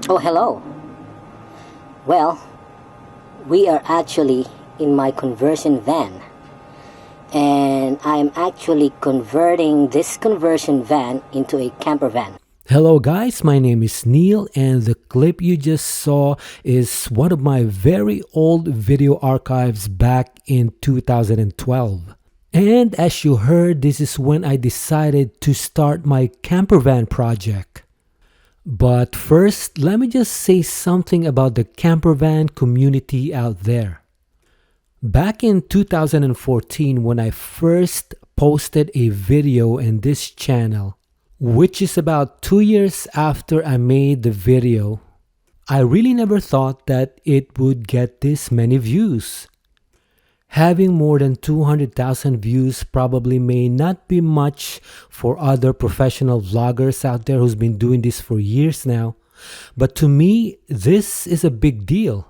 Oh, hello. Well, we are actually in my conversion van, and I'm actually converting this conversion van into a camper van. Hello guys, my name is Neil and the clip you just saw is one of my very old video archives back in 2012. And as you heard, this is when I decided to start my camper van project. But first, let me just say something about the camper van community out there. Back in 2014, when I first posted a video in this channel, which is about 2 years after I made the video, I really never thought that it would get this many views. Having more than 200,000 views probably may not be much for other professional vloggers out there who's been doing this for years now, but to me, this is a big deal.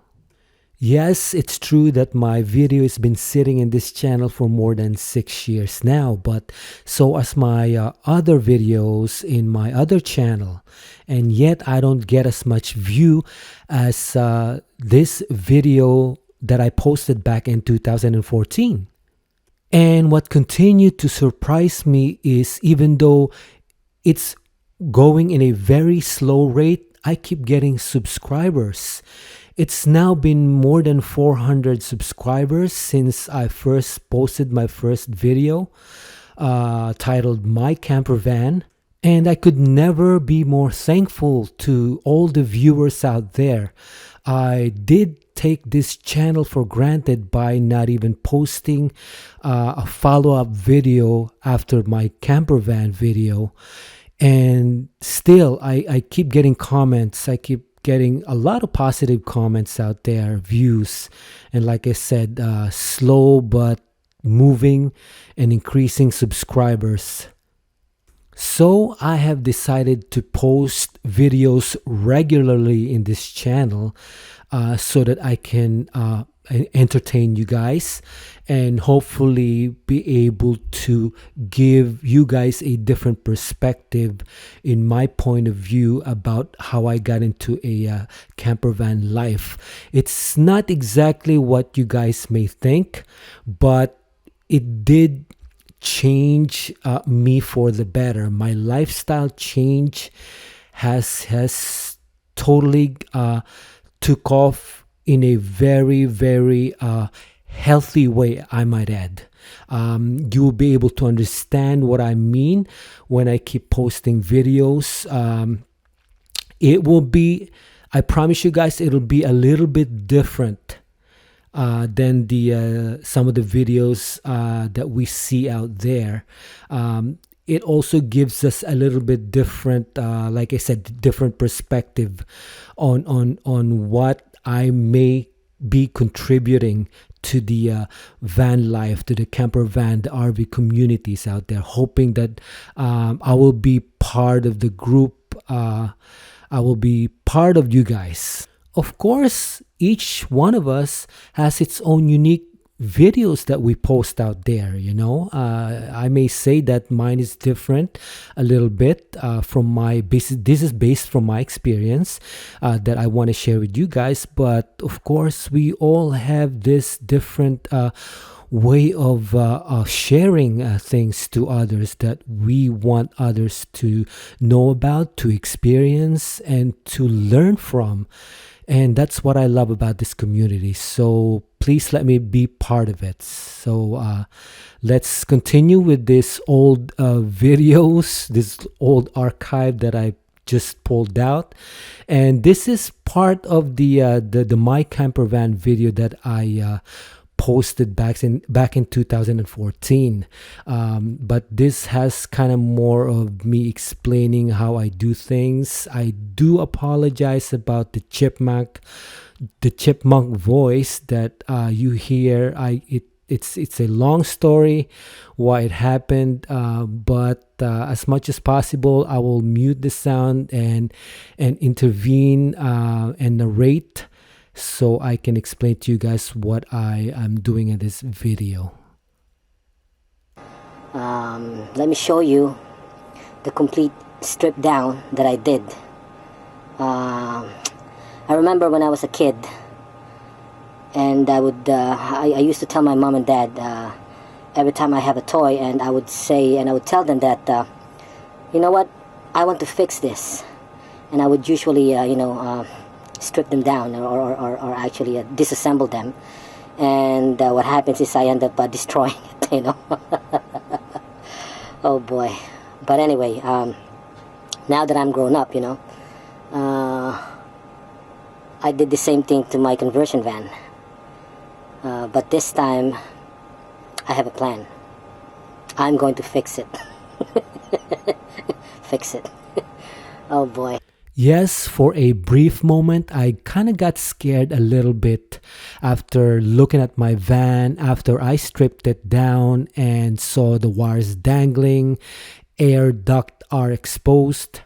Yes, it's true that my video has been sitting in this channel for more than 6 years now, but so as my other videos in my other channel, and yet I don't get as much view as this video that I posted back in 2014. And what continued to surprise me is even though it's going in a very slow rate, I keep getting subscribers. It's now been more than 400 subscribers since I first posted my first video titled My Camper Van. And I could never be more thankful to all the viewers out there. I did take this channel for granted by not even posting a follow-up video after my camper van video. And still, I keep getting comments. I keep getting a lot of positive comments out there, views, and like I said, slow but moving and increasing subscribers. So I have decided to post videos regularly in this channel so that I can entertain you guys and hopefully be able to give you guys a different perspective in my point of view about how I got into a camper van life. It's not exactly what you guys may think, but it did change me for the better. My lifestyle change has totally took off in a very healthy way, I might add. You will be able to understand what I mean when I keep posting videos. It will be, I promise you guys, it'll be a little bit different than the some of the videos that we see out there. It also gives us a little bit different, like I said, different perspective on what I may be contributing to the van life, to the camper van, the RV communities out there, hoping that I will be part of the group. I will be part of you guys. Of course, each one of us has its own unique videos that we post out there, you know. I may say that mine is different a little bit from my basic. This is based from my experience that I want to share with you guys. But of course, we all have this different way of sharing things to others that we want others to know about, to experience, and to learn from. And that's what I love about this community. So please let me be part of it. So let's continue with this old videos, this old archive that I just pulled out. And this is part of the My Camper Van video that I posted back in 2014, but this has kind of more of me explaining how I do things. I do apologize about the chipmunk voice that you hear. It's a long story why it happened, but as much as possible I will mute the sound and intervene and narrate, so I can explain to you guys what I am doing in this video. Let me show you the complete strip down that I did. I remember when I was a kid, and I used to tell my mom and dad every time I have a toy, and I would tell them that, you know what, I want to fix this, and I would usually, strip them down or actually disassemble them, and what happens is I end up destroying it, Oh boy. But anyway, now that I'm grown up, I did the same thing to my conversion van. But this time, I have a plan. I'm going to fix it. Fix it. Oh boy. Yes, for a brief moment, I kind of got scared a little bit after looking at my van, after I stripped it down and saw the wires dangling, air ducts are exposed.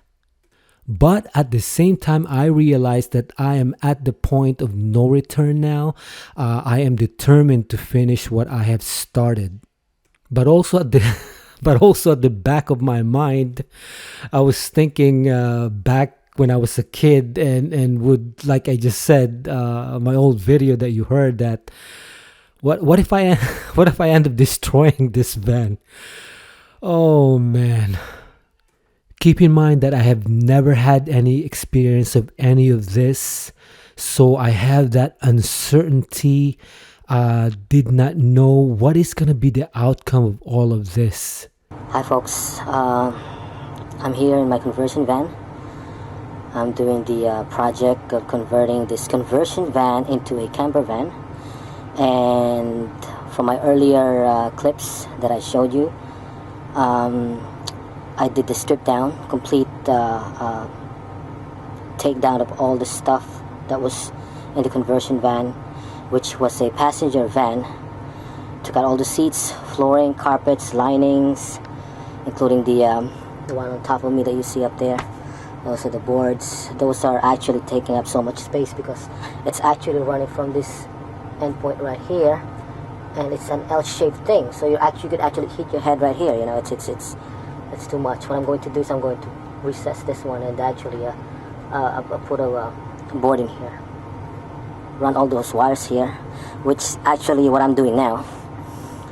But at the same time, I realized that I am at the point of no return now. I am determined to finish what I have started. But also at the but also at the back of my mind, I was thinking back when I was a kid and would, like I just said, my old video that you heard, that what if I what if I end up destroying this van? Oh man. Keep in mind that I have never had any experience of any of this, so I have that uncertainty. Did not know what is going to be the outcome of all of this. Hi folks, I'm here in my conversion van. I'm doing the project of converting this conversion van into a camper van. And from my earlier clips that I showed you, I did the strip down, complete takedown of all the stuff that was in the conversion van, which was a passenger van. Took out all the seats, flooring, carpets, linings, including the one on top of me that you see up there. Those are the boards. Those are actually taking up so much space because it's actually running from this endpoint right here, and it's an L-shaped thing. So you could actually hit your head right here. It's too much. What I'm going to do is I'm going to recess this one and actually put a board in here. Run all those wires here, which actually what I'm doing now.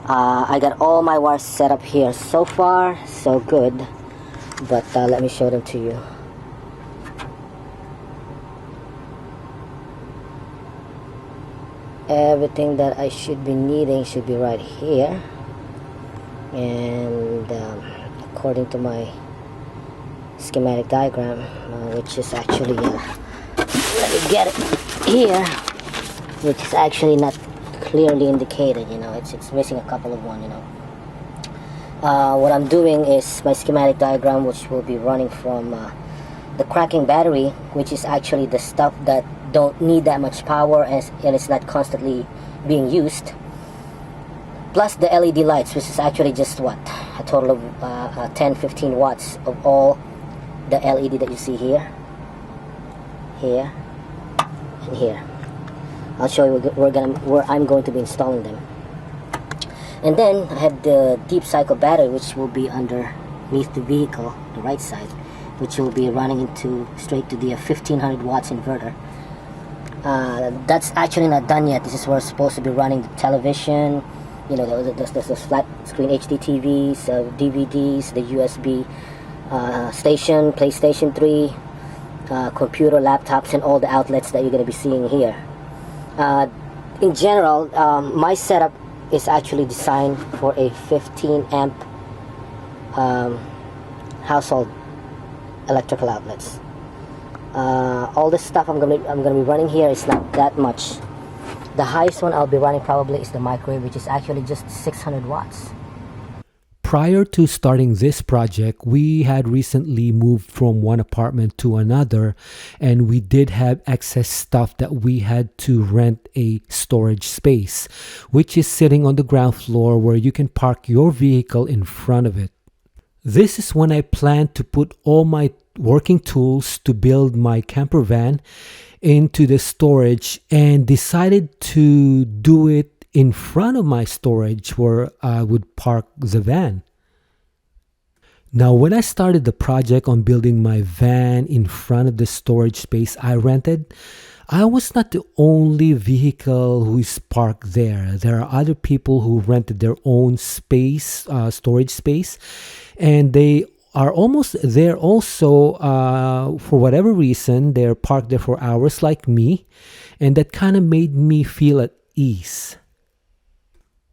I got all my wires set up here. So far, so good. But let me show them to you. Everything that I should be needing should be right here. And according to my schematic diagram, which is actually, let me get it here, which is actually not clearly indicated, it's missing a couple of one, What I'm doing is my schematic diagram, which will be running from the cracking battery, which is actually the stuff that don't need that much power and it's not constantly being used, plus the LED lights, which is actually just a total of 10-15 watts of all the LED that you see here, here, and here. I'll show you where I'm going to be installing them. And then I have the deep cycle battery, which will be underneath the vehicle, the right side, which will be running straight to the 1500 watts inverter. That's actually not done yet. This is where it's supposed to be running the television, those flat screen HD TVs, DVDs, the USB station, PlayStation 3, computer, laptops, and all the outlets that you're going to be seeing here. In general, my setup is actually designed for a 15 amp household electrical outlets. All this stuff I'm gonna be running here is not that much. The highest one I'll be running probably is the microwave, which is actually just 600 watts. Prior to starting this project, we had recently moved from one apartment to another, and we did have excess stuff that we had to rent a storage space, which is sitting on the ground floor where you can park your vehicle in front of it. This is when I planned to put all my working tools to build my camper van into the storage, and decided to do it in front of my storage where I would park the van. Now, when I started the project on building my van in front of the storage space I rented, I was not the only vehicle who is parked there. There are other people who rented their own space, storage space, and they are almost there also. For whatever reason, they're parked there for hours like me, and that kind of made me feel at ease.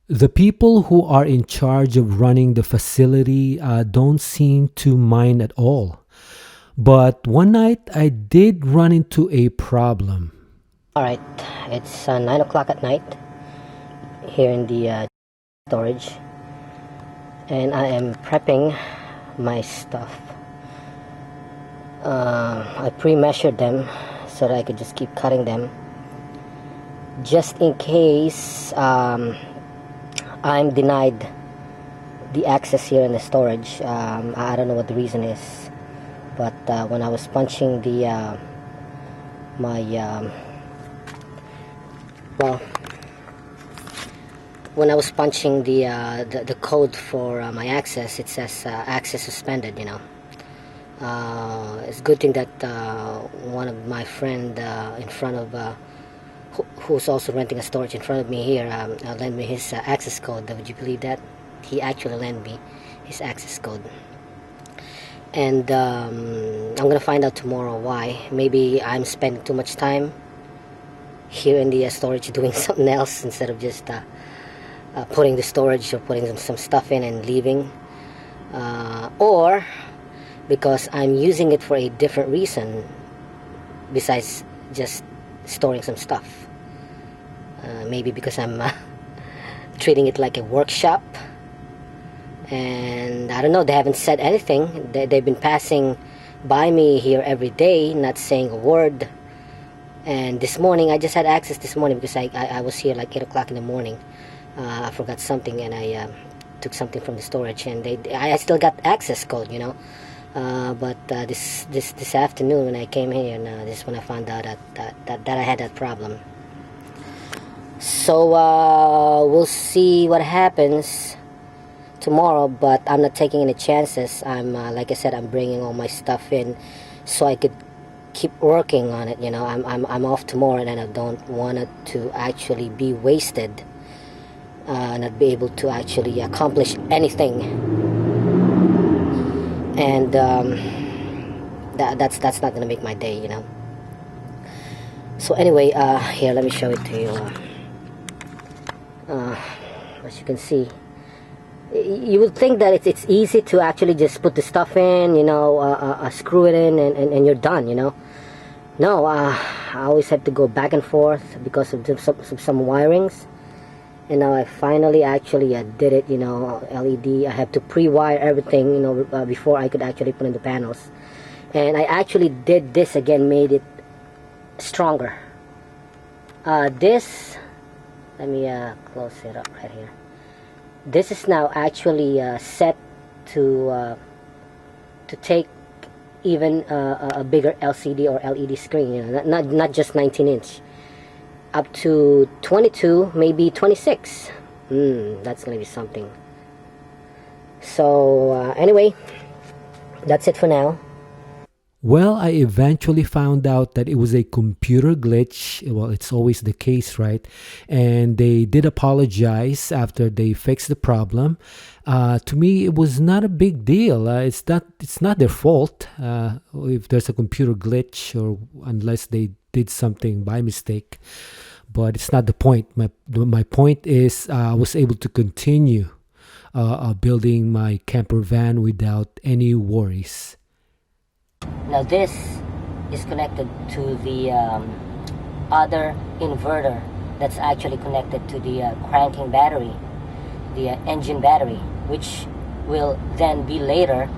The people who are in charge of running the facility don't seem to mind at all. But one night I did run into a problem. Alright, it's 9 o'clock at night here in the storage, and I am prepping my stuff. I pre-measured them so that I could just keep cutting them just in case I'm denied the access here in the storage. I don't know what the reason is, but when I was punching the when I was punching the code for my access, it says access suspended. It's a good thing that one of my friend in front of who's also renting a storage in front of me here lent me his access code. Would you believe that? He actually lent me his access code, and I'm gonna find out tomorrow why. Maybe I'm spending too much time here in the storage doing something else instead of just putting the storage or putting some stuff in and leaving, or because I'm using it for a different reason besides just storing some stuff. Maybe because I'm treating it like a workshop, and I don't know, they haven't said anything. They've been passing by me here every day, not saying a word. And this morning, I just had access this morning because I was here like 8 o'clock in the morning. I forgot something, and I took something from the storage, and I still got access code, but this afternoon when I came here, and this is when I found out that I had that problem. So we'll see what happens tomorrow, but I'm not taking any chances. I'm like I said, I'm bringing all my stuff in so I could keep working on it. I'm off tomorrow, and I don't want it to actually be wasted, not be able to actually accomplish anything. And that's not gonna make my day. So anyway, here, let me show it to you. As you can see, you would think that it's easy to actually just put the stuff in, screw it in, and you're done. No, I always have to go back and forth because of some wirings. And now I finally actually did it. LED, I have to pre-wire everything, before I could actually put in the panels. And I actually did this again, made it stronger. This, let me close it up right here. This is now actually set to take even a bigger LCD or LED screen, not just 19-inch. Up to 22, maybe 26. That's gonna be something. So anyway, that's it for now. Well, I eventually found out that it was a computer glitch. Well, it's always the case, right? And they did apologize after they fixed the problem. To me, it was not a big deal. It's not their fault if there's a computer glitch, or unless they did something by mistake. But it's not the point. My point is I was able to continue building my camper van without any worries. Now this is connected to the other inverter that's actually connected to the cranking battery, the engine battery, which will then be later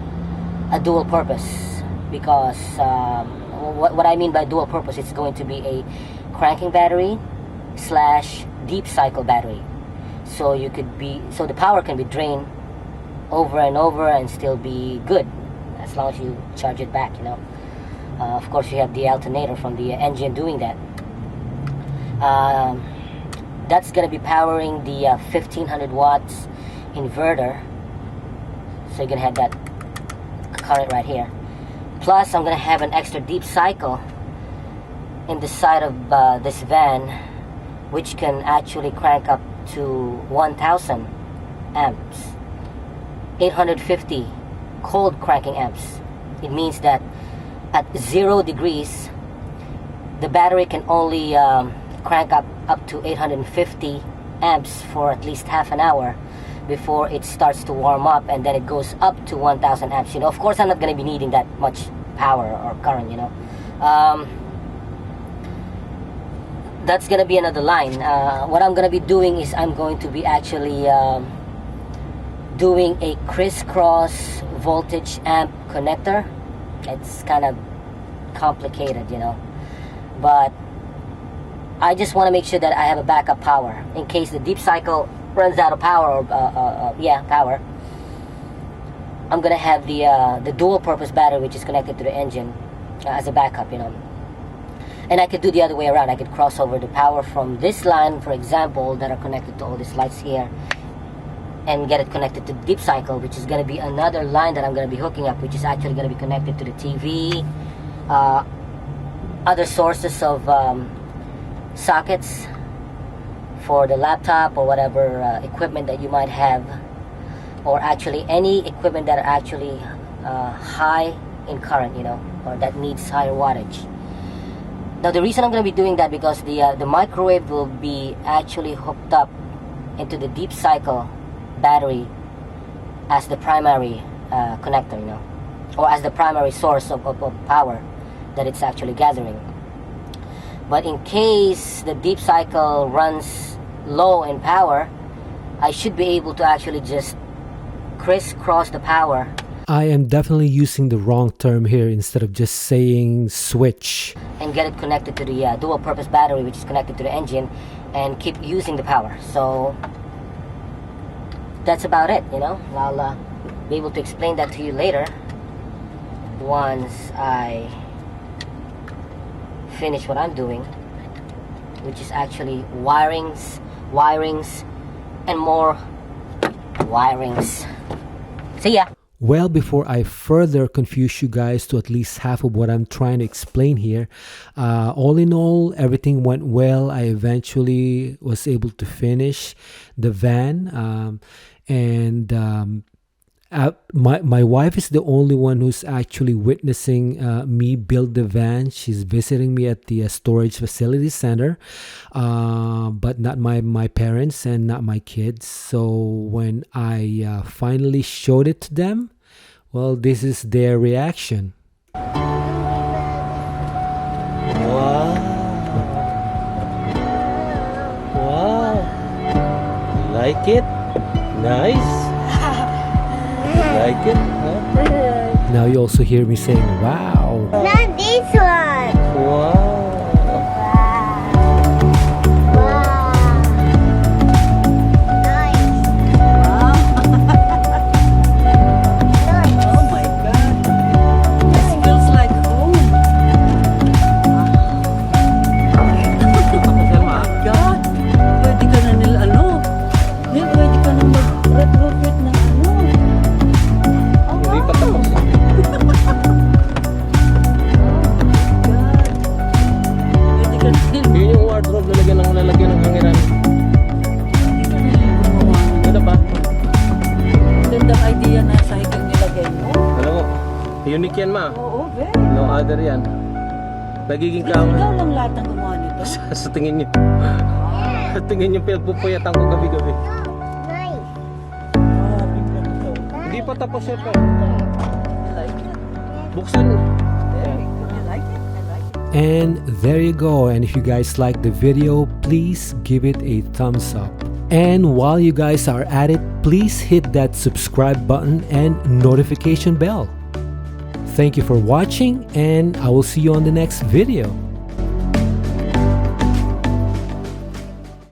a dual purpose. Because what I mean by dual purpose, it's going to be a cranking battery / deep cycle battery. So the power can be drained over and over and still be good, as long as you charge it back. Of course, you have the alternator from the engine doing that. That's going to be powering the 1500 watts inverter. So you're going to have that current right here. Plus, I'm going to have an extra deep cycle in the side of this van, which can actually crank up to 1000 amps, 850 cold cranking amps. It means that at 0 degrees the battery can only crank up to 850 amps for at least half an hour before it starts to warm up, and then it goes up to 1000 amps. You know, of course I'm not going to be needing that much power or current, you know. That's gonna be another line. What I'm gonna be doing is I'm going to be actually doing a crisscross voltage amp connector. It's kind of complicated, you know, but I just want to make sure that I have a backup power in case the deep cycle runs out of power, or power. I'm gonna have the dual purpose battery, which is connected to the engine, as a backup, you know. And I could do the other way around. I could cross over the power from this line, for example, that are connected to all these lights here, and get it connected to the deep cycle, which is going to be another line that I'm going to be hooking up, which is actually going to be connected to the TV, other sources of sockets for the laptop or whatever equipment that you might have, or actually any equipment that are actually high in current, you know, or that needs higher wattage. Now the reason I'm going to be doing that, because the microwave will be actually hooked up into the deep cycle battery as the primary connector, you know, or as the primary source of power that it's actually gathering. But in case the deep cycle runs low in power, I should be able to actually just crisscross the power. I am definitely using the wrong term here instead of just saying switch. And get it connected to the dual purpose battery, which is connected to the engine, and keep using the power. So that's about it, you know. I'll be able to explain that to you later once I finish what I'm doing, which is actually wirings, and more wirings. See ya! Well, before I further confuse you guys to at least half of what I'm trying to explain here, all in all, everything went well. I eventually was able to finish the van, and my wife is the only one who's actually witnessing me build the van. She's visiting me at the storage facility center, but not my parents and not my kids. So when I finally showed it to them, well, this is their reaction. Wow. Like it? Nice. Like it? Huh? Now you also hear me saying, wow. Not this one. Wow. Unique yan, ma. Oo, very. No other yan. Nagiging Ikaw lang lahat ng gumawa nito. sa tingin nyo. Sa tingin nyo pinagpupuyatan ko gabi-gabi. Nice. Hindi pa tapos yun pa. I like it. Buksan. Very good. I like it. I like it. And there you go. And if you guys like the video, please give it a thumbs up. And while you guys are at it, please hit that subscribe button and notification bell. Thank you for watching, and I will see you on the next video.